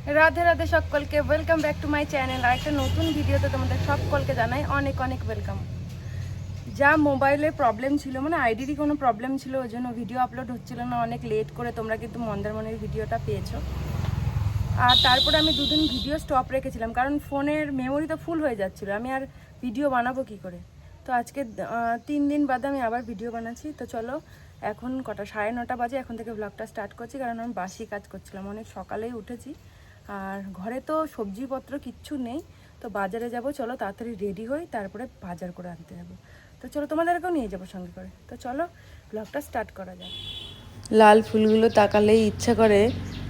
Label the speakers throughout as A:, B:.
A: রাধে রাধে সকলকে, welcome back to my channel. আর একটা নতুন ভিডিওতে তোমাদের সকলকে জানাই অনেক অনেক ওয়েলকাম। যা মোবাইলে প্রবলেম ছিল, মানে আইডিরই কোনো প্রবলেম ছিল, ওই জন্য ভিডিও আপলোড হচ্ছিল না, অনেক লেট করে তোমরা কিন্তু মন্দারমণির ভিডিওটা পেয়েছো। আর তারপরে আমি দুদিন ভিডিও স্টপ রেখেছিলাম, কারণ ফোনের মেমোরি তো ফুল হয়ে যাচ্ছিলো, আমি আর ভিডিও বানাবো কী করে। তো আজকে 3 দিন বাদে আমি আবার ভিডিও বানাচ্ছি। তো চলো, এখন কটা 9:30 বাজে, এখন থেকে ব্লগটা স্টার্ট করছি, কারণ আমি বাসি কাজ করছিলাম, অনেক সকালেই উঠেছি। আর ঘরে তো সবজিপত্র কিচ্ছু নেই, তো বাজারে যাব। চলো তাড়াতাড়ি রেডি হই, তারপরে বাজার করে আনতে যাবো। তো চলো, তোমাদেরকেও নিয়ে যাবো সঙ্গে করে। তো চলো ব্লগটা স্টার্ট করা যায়। লাল ফুলগুলো তাকালেই ইচ্ছা করে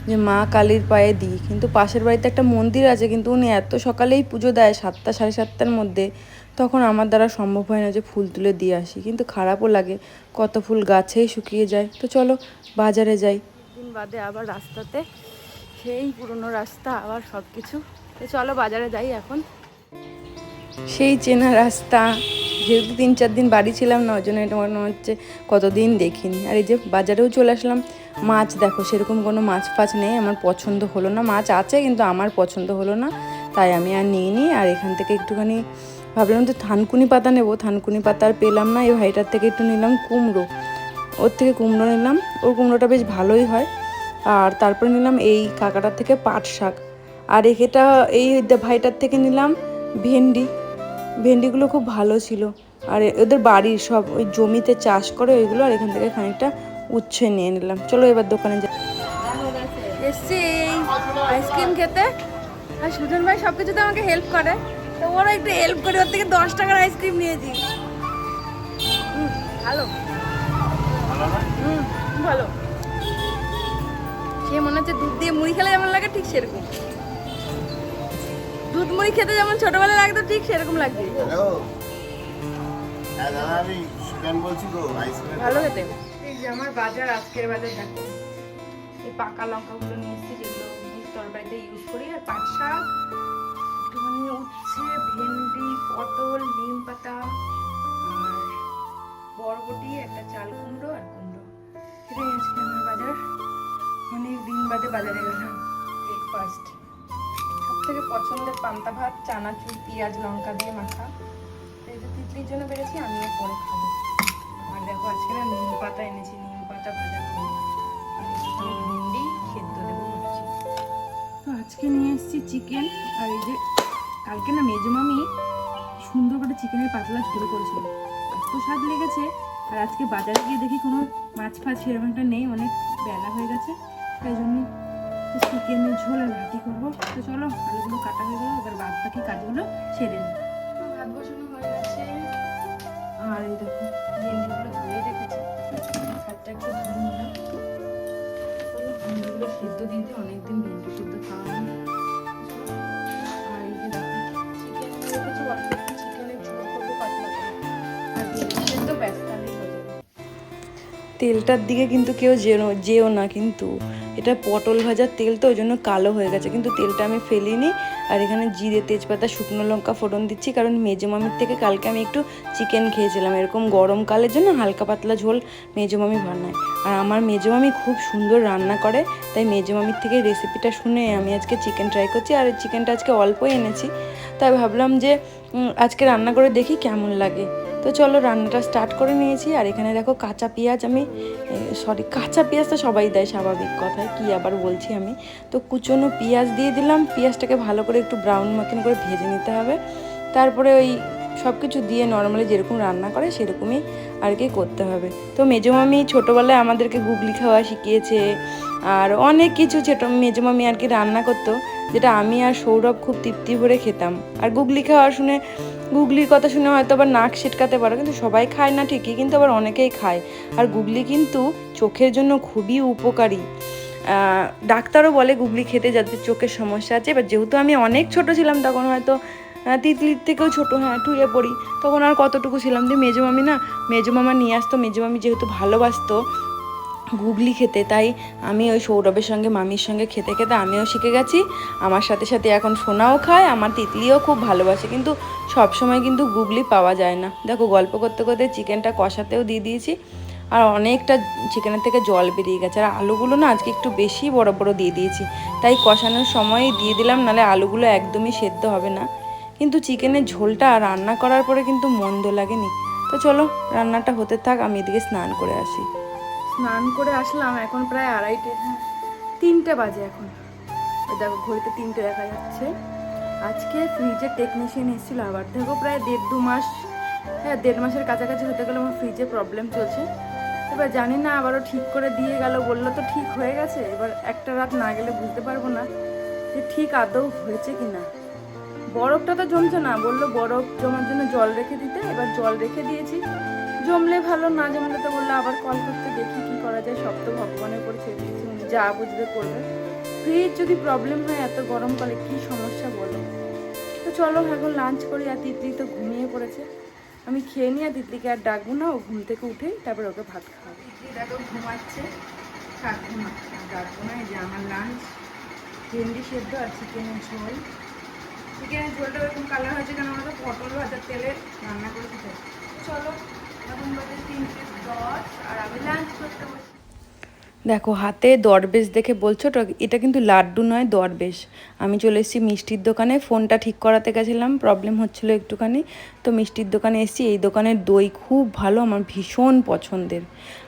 A: যে মা কালীর পায়ে দিই, কিন্তু পাশের বাড়িতে একটা মন্দির আছে, কিন্তু উনি এত সকালেই পুজো দেয় 7টা 7:30টার মধ্যে, তখন আমার দ্বারা সম্ভব হয় না যে ফুল তুলে দিয়ে আসি। কিন্তু খারাপও লাগে, কত ফুল গাছেই শুকিয়ে যায়। তো চলো বাজারে যাই। দিন বাদে আবার রাস্তাতে, সেই পুরনো রাস্তা, আবার সব কিছু। তো চলো বাজারে যাই এখন। সেই চেনা রাস্তা, যেহেতু 3-4 দিন বাড়ি ছিলাম না, ওই জন্য এটা মনে হচ্ছে কতদিন দেখিনি। আর এই যে বাজারেও চলে আসলাম। মাছ দেখো, সেরকম কোনো মাছ ফাছ নেই, আমার পছন্দ হলো না। মাছ আছে কিন্তু আমার পছন্দ হলো না, তাই আমি আর নিইনি। আর এখান থেকে একটুখানি ভাবলাম তো থানকুনি পাতা নেবো, থানকুনি পাতা আর পেলাম না। এই ভাইটার থেকে একটু নিলাম কুমড়ো, ওর থেকে কুমড়ো নিলাম, ওর কুমড়োটা বেশ ভালোই হয়। আর তারপরে নিলাম এই কাকাটার থেকে পাট শাক। আর এটা এই ভাইটার থেকে নিলাম ভেন্ডি, ভেন্ডিগুলো খুব ভালো ছিল। আর ওদের বাড়ির সব ওই জমিতে চাষ করে ওইগুলো। আর এখান থেকে খানিকটা উচ্ছে নিয়ে নিলাম। চলো এবার দোকানে যাই। এসছি আইসক্রিম খেতে, আর সুজন ভাই সব কিছুতে আমাকে হেল্প করে, তো ওরা একটু হেল্প করে ওর থেকে 10 টাকার আইসক্রিম নিয়েছি। ভালো, ভালো। সে মনে হচ্ছে দুধ দিয়ে মুড়ি খেলে যেমন লাগে ঠিক সেরকম, দুধ মুড়ি খেতে যেমন ছোটবেলায় লাগতো ঠিক সেরকম লাগছে। ভালো খেতে। এই যে আমার বাজার, আজকের বাজার দেখো, এই পাকা লঙ্কাগুলো নিয়ে এসেছি, যেগুলো তরকারিতে ইউজ করি। আর পাট শাক, একটুখানি উচ্ছে, ভেন্ডি, পটল, নিম পাতা, আর বরবটি, একটা চাল কুমড়ো আর কুমড়ো। এটাই আজকে আমার বাজার। অনেক দিন বাদে বাজারে গেলাম। ব্রেকফাস্ট সব থেকে পছন্দের পান্তা ভাত, চানাচুর, পেঁয়াজ লঙ্কা দিয়ে মাখা। এই যে তিতলির জন্য বেড়েছি, আমিও পরে খাবো। আর দেখো আজকে না নিম পাতা এনেছি, নিম পাতা ভাজা করবো, ভেন্ডি সেদ্ধ দেবো ভাবছি। তো আজকে নিয়ে এসেছি চিকেন। আর এই যে কালকে না মেজমামি সুন্দর করে চিকেনের পাতলা ঝোল করেছিল, এত স্বাদ লেগেছে। আর আজকে বাজারে গিয়ে দেখি কোনো মাছ ফাছ সেরকম একটা নেই, অনেক বেলা হয়ে গেছে, তাই জন্য চিকেনের ঝোল আর ভাতি করবো। তো চলো, আলুগুলো কাটা হয়ে গেলো, এবার বাদ বাকি কাজগুলো সেরে নিই। ভাত বসানো হয়ে গেছে। আর এই দেখো ভেন্ডিগুলো ধুয়ে রেখেছি, ভাতটা একটু ধুয়ে নিলাম। ভেন্ডিগুলো সিদ্ধ দিয়ে দিই, অনেকদিন ভেন্ডি সিদ্ধ খাওয়া হয়। আর এই যে দেখো চিকেন রেখেছি, চিকেনের ঝোল করবো পাতলা করে, আর ভেন্ডি সিদ্ধ ব্যাস, তাহলেই হয়ে যাবে। তেলটার দিকে কিন্তু কেউ যেও না, কিন্তু এটা পটল ভাজার তেল, তো ওই জন্য কালো হয়ে গেছে, কিন্তু তেলটা আমি ফেলিনি। আর এখানে জিরে, তেজপাতা, শুকনো লঙ্কা ফোড়ন দিচ্ছি, কারণ মেজমামির থেকে কালকে আমি একটু চিকেন খেয়েছিলাম, এরকম গরমকালের জন্য হালকা পাতলা ঝোল মেজমামি বানায়। আর আমার মেজমামি খুব সুন্দর রান্না করে, তাই মেজমামির থেকে রেসিপিটা শুনে আমি আজকে চিকেন ট্রাই করছি। আর চিকেনটা আজকে অল্পই এনেছি, তাই ভাবলাম যে আজকে রান্না করে দেখি কেমন লাগে। তো চলো রান্নাটা স্টার্ট করে নিয়েছি। আর এখানে দেখো কাঁচা পেঁয়াজ, আমি কাঁচা পেঁয়াজ তো সবাই দেয়, স্বাভাবিক কথায়, কি আবার বলছি আমি। তো কুচনো পেঁয়াজ দিয়ে দিলাম, পেঁয়াজটাকে ভালো করে একটু ব্রাউন মতন করে ভেজে নিতে হবে। তারপরে ওই সব কিছু দিয়ে নর্মালি যেরকম রান্না করে সেরকমই আর কি করতে হবে। তো মেজমামি ছোটোবেলায় আমাদেরকে গুগলি খাওয়া শিখিয়েছে, আর অনেক কিছু মেজমামি আর কি রান্না করতো, যেটা আমি আর সৌরভ খুব তৃপ্তি ভরে খেতাম। আর গুগলি খাওয়া শুনে, গুগলির কথা শুনে হয়তো আবার নাক ছিটকাতে পারো, কিন্তু সবাই খায় না ঠিকই, কিন্তু আবার অনেকেই খায়। আর গুগলি কিন্তু চোখের জন্য খুবই উপকারী। ডাক্তারও বলে গুগলি খেতে, যাদের চোখের সমস্যা আছে। এবার যেহেতু আমি অনেক ছোট ছিলাম, তখন হয়তো তিতলির থেকেও ছোটো, হ্যাঁ টুয়ে পড়ি, তখন আর কতটুকু ছিলাম, যে মেজমামা নিয়ে আসতো। মেজমামি যেহেতু ভালোবাসতো গুগলি খেতে, তাই আমি ওই সৌরভের সঙ্গে, মামির সঙ্গে খেতে খেতে আমিও শিখে গেছি। আমার সাথে সাথে এখন সোনাও খায়, আমার তিতলিও খুব ভালোবাসে, কিন্তু সব সময় কিন্তু গুগলি পাওয়া যায় না। দেখো গল্প করতে করতে চিকেনটা কষাতেও দিয়ে দিয়েছি। আর অনেকটা চিকেনের থেকে জল বেরিয়ে গেছে। আর আলুগুলো না আজকে একটু বেশি বড় বড় দিয়ে দিয়েছি, তাই কষানোর সময় দিয়ে দিলাম, নাহলে আলুগুলো একদমই সেদ্ধ হবে না। কিন্তু চিকেনের ঝোলটা রান্না করার পরে কিন্তু মন্দ লাগেনি। তো চলো রান্নাটা হতে থাক, আমি এদিকে স্নান করে আসি। স্নান করে আসলাম, এখন প্রায় 2:30, 3টে বাজে এখন। দেখো ঘড়িতে 3টে দেখা যাচ্ছে। আজকে ফ্রিজের টেকনিশিয়ান এসেছিল আবার, দেখো প্রায় 1.5-2 মাস, হ্যাঁ 1.5 মাসের কাছাকাছি হতে গেলে আমার ফ্রিজে প্রবলেম চলছে। এবার জানি না, আবারও ঠিক করে দিয়ে গেল, বললো তো ঠিক হয়ে গেছে। এবার একটা রাত না গেলে বুঝতে পারবো না যে ঠিক আদৌ হয়েছে কি না। বরফটা তো জমছে না, বললো বরফ জমার জন্য জল রেখে দিতে। এবার জল রেখে দিয়েছি, জমলে ভালো, না জমলে তো বললো আবার কল করতে, দেখি কি করা যায়। সব তো ভগবানের উপর ছেড়ে দিয়েছি, উনি যা বুঝবে করবে। ফ্রিজ যদি প্রবলেম হয় এত গরমকালে কি সমস্যা বলো। তো চলো এখন লাঞ্চ করি। আর তিতলি তো ঘুমিয়ে পড়েছে, আমি খেয়ে নিই। আর তিতলিকে আর ডাকবো না, ও ঘুম থেকে উঠেই তারপর ওকে ভাত খাওয়াবো। তিতলি দেখো ঘুমাচ্ছে, থাক ঘুমা, ডাকবো না। এই যে আমার লাঞ্চ, ভেন্ডি সেদ্ধ আর চিকেনের ঝোল। চিকেনের ঝোলটা এরকম কালার হয়েছে কেন, আমরা তো পটল ভাজার তেলে রান্না করেছি। চলো এখন বাজে 3:10 আর আমি লাঞ্চ করতে বসি। দেখো হাতে দরবেশ দেখে বলছো তো, এটা কিন্তু লাড্ডু নয়, দরবেশ। আমি চলে এসেছি মিষ্টির দোকানে, ফোনটা ঠিক করাতে গেছিলাম, প্রবলেম হচ্ছিলো একটুখানি, তো মিষ্টির দোকানে এসেছি। এই দোকানের দই খুব ভালো, আমার ভীষণ পছন্দের।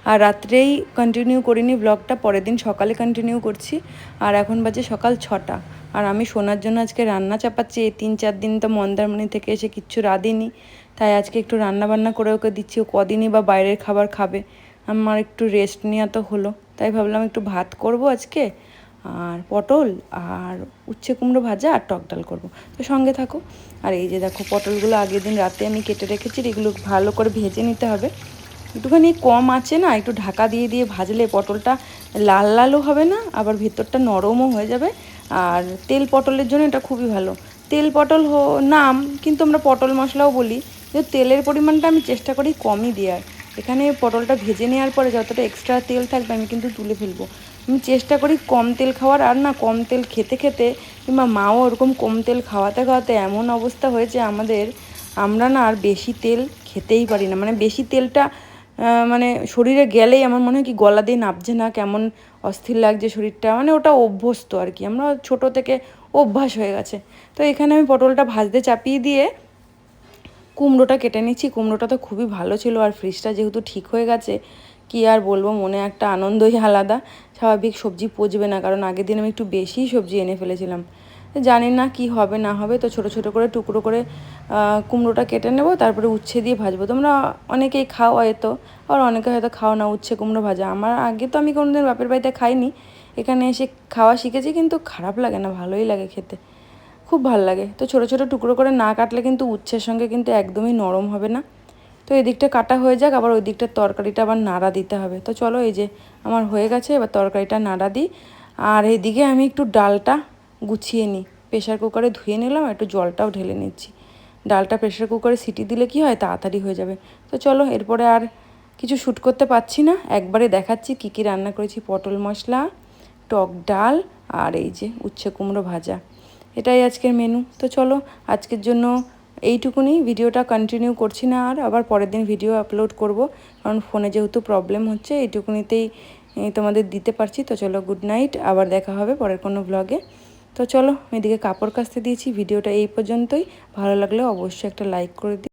A: আর রাত্রেই কন্টিনিউ করিনি ব্লগটা, পরের দিন সকালে কন্টিনিউ করছি। আর এখন বাজে সকাল 6টা। আর আমি শোনার জন্য আজকে রান্না চাপাচ্ছি। এই 3-4 দিন তো মন্দারমণি থেকে এসে কিচ্ছু রাঁধিনি, তাই আজকে একটু রান্না বান্না করে ওকে দিচ্ছি। ও কদিনই বা বাইরের খাবার খাবে, আমার একটু রেস্ট নেওয়া তো হলো, তাই ভাবলাম একটু ভাত করব আজকে, আর পটল আর উচ্ছে কুমড়ো ভাজা আর টক ডাল করবো, তো সঙ্গে থাকো। আর এই যে দেখো পটলগুলো আগের দিন রাতে আমি কেটে রেখেছি, এগুলো ভালো করে ভেজে নিতে হবে। একটুখানি কম আছে না, একটু ঢাকা দিয়ে দিয়ে ভাজলে পটলটা লাল লালও হবে না, আবার ভেতরটা নরমও হয়ে যাবে। আর তেল পটলের জন্য এটা খুবই ভালো। তেল পটল নাম, কিন্তু আমরা পটল মশলাও বলি। কিন্তু তেলের পরিমাণটা আমি চেষ্টা করি কমই দেওয়ার। এখানে পটলটা ভেজে নেওয়ার পরে যতটা এক্সট্রা তেল থাকবে আমি কিন্তু তুলে ফেলবো। আমি চেষ্টা করি কম তেল খাওয়ার। আর না কম তেল খেতে খেতে, কিংবা মাও ওরকম কম তেল খাওয়াতে খাওয়াতে এমন অবস্থা হয়েছে আমাদের, আমরা না আর বেশি তেল খেতেই পারি না। মানে বেশি তেলটা মানে শরীরে গেলেই আমার মনে হয় কি গলা দিয়ে নাবছে না, কেমন অস্থির লাগছে শরীরটা, মানে ওটা অভ্যস্ত আর কি, আমরা ছোট থেকে অভ্যাস হয়ে গেছে। তো এখানে আমি পটলটা ভাজতে চাপিয়ে দিয়ে কুমড়োটা কেটে নিচ্ছি। কুমড়োটা তো খুবই ভালো ছিল, আর ফ্রিজটা যেহেতু ঠিক হয়ে গেছে, কি আর বলবো, মনে একটা আনন্দই আলাদা। স্বাভাবিক সবজি পচবে না, কারণ আগের দিন আমি একটু বেশিই সবজি এনে ফেলেছিলাম। জানি না কি হবে না হবে, তো ছোট ছোট করে টুকরো করে কুমড়োটা কেটে নেব, তারপরে উচ্ছে দিয়ে ভাজবো। তোমরা অনেকেই খাও হয়তো, আর অনেকে হয়তো খাও না উচ্ছে কুমড়ো ভাজা। আমার আগে তো আমি কোনোদিন বাপের বাড়িতে খাইনি, এখানে এসে খাওয়া শিখেছি, কিন্তু খারাপ লাগে না, ভালোই লাগে খেতে, খুব ভালো লাগে। তো ছোটো ছোটো টুকরো করে না কাটলে কিন্তু উচ্ছের সঙ্গে কিন্তু একদমই নরম হবে না। তো এই দিকটা কাটা হয়ে যাক, আবার ওই দিকটার তরকারিটা আবার নাড়া দিতে হবে। তো চলো এই যে আমার হয়ে গেছে, এবার তরকারিটা নাড়া দিই। আর এইদিকে আমি একটু ডালটা গুছিয়ে নিই, প্রেশার কুকারে ধুয়ে নিলাম, একটু জলটাও ঢেলে নিচ্ছি। ডালটা প্রেশার কুকারে সিটি দিলে কি হয়, তাড়াতাড়ি হয়ে যাবে। তো চলো এরপরে আর কিছু শ্যুট করতে পারছি না, একবারে দেখাচ্ছি কী কী রান্না করেছি। পটল মশলা, টক ডাল, আর এই যে উচ্ছে কুমড়ো ভাজা, এটাই আজকের মেনু। তো চলো আজকের জন্য এইটুকুনি, ভিডিওটা কন্টিনিউ করছি না, আর আবার পরের দিন ভিডিও আপলোড করব, কারণ ফোনে যেহেতু প্রবলেম হচ্ছে, এইটুকুনিতেই তোমাদের দিতে পারছি। তো চলো গুড নাইট, আবার দেখা হবে পরের কোনো ব্লগে। তো চলো এদিকে কাপড় কাচতে দিয়েছি। ভিডিওটা এই পর্যন্তই, ভালো লাগলে অবশ্যই একটা লাইক করে দিই।